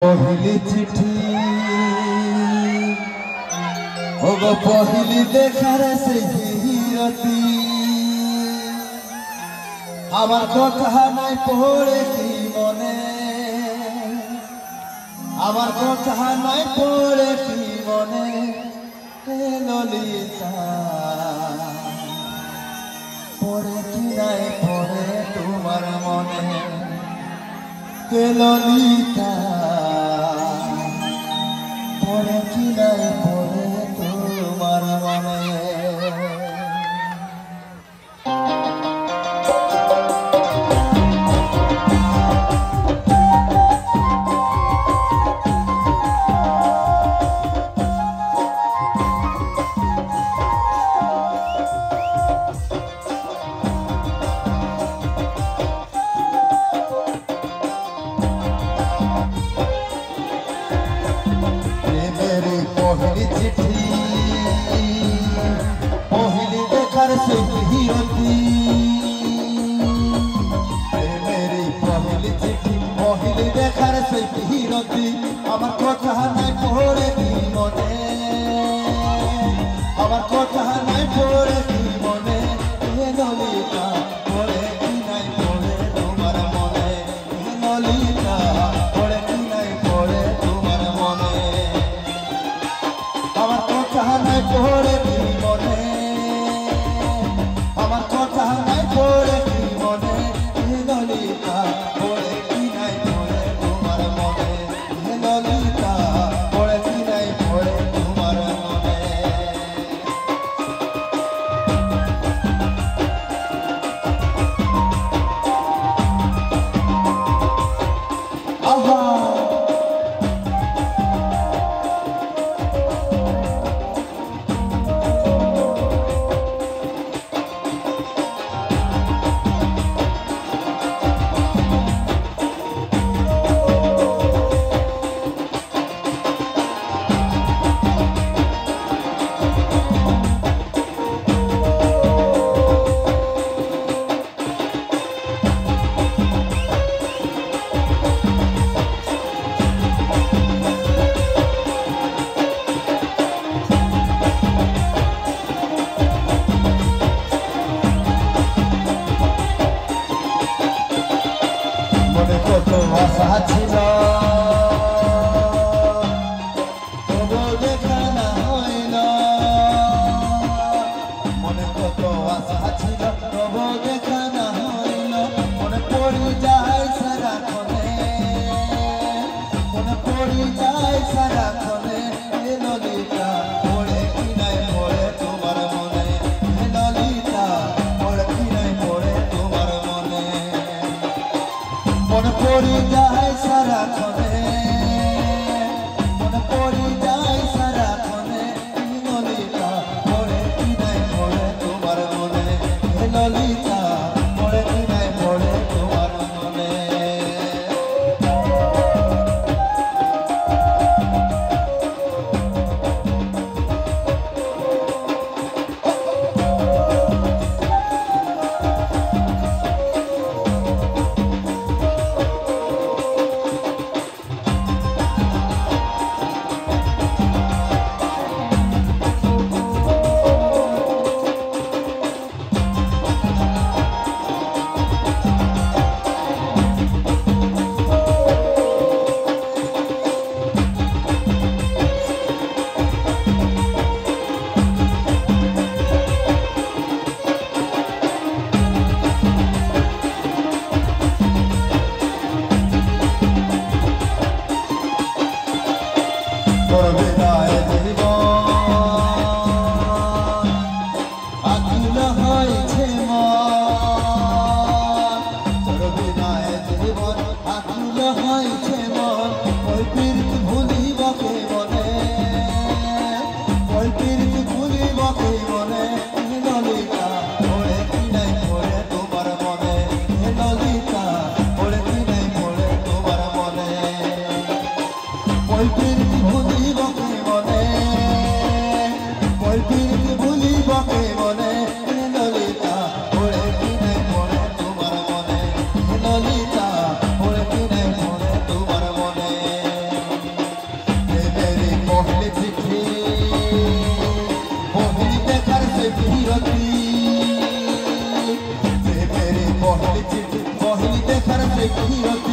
पहली चिट्ठी ओगो पहली देखार से हिरती आमार कथा नाई पड़े कि मने आमार कथा नाई पड़े कि मने ललिता पड़े कि नाई पड़े तुम्हार मने ललिता पड़े कि नाई पड़े तुम्हार मने पहली चिट्ठी पहली देखार से हिरती मेरी पहली चिट्ठी पहली देखार से हिरती आमार कथा नाई पड़े कि मने आमार कथा नाई पड़े कि मने ललिता पड़े कि नाई पड़े तुम्हार मने ललिता पड़े कि नाई पड़े तुम्हार मने আমার কথা নাই পড়ে কি মনে আমার কথা নাই পড়ে কি মনে ললিতা পড়ে কি নাই পড়ে তোমার মনে ললিতা পড়ে কি নাই পড়ে তোমার মনে আহা কত আশা ছিল তবু দেখা না হইল মনে কত আশা ছিল তবু দেখা না হইল মনে পড়ি যায় সারাক্ষণে মনে পড়ি যায় সারাক্ষণে ললিতা পড়ে কি নাই পড়ে তোমার মনে ললিতা পড়ে কি নাই পড়ে তোমার মনে মনে পড়ি যায় সারাক্ষণে মনে পড়ি যায় সারাক্ষণে ললিতা পড়ে কি নাই পড়ে তোমার মনে ললিতা পড়ে কি নাই পড়ে তোমার মনে ললিতা চিরদিন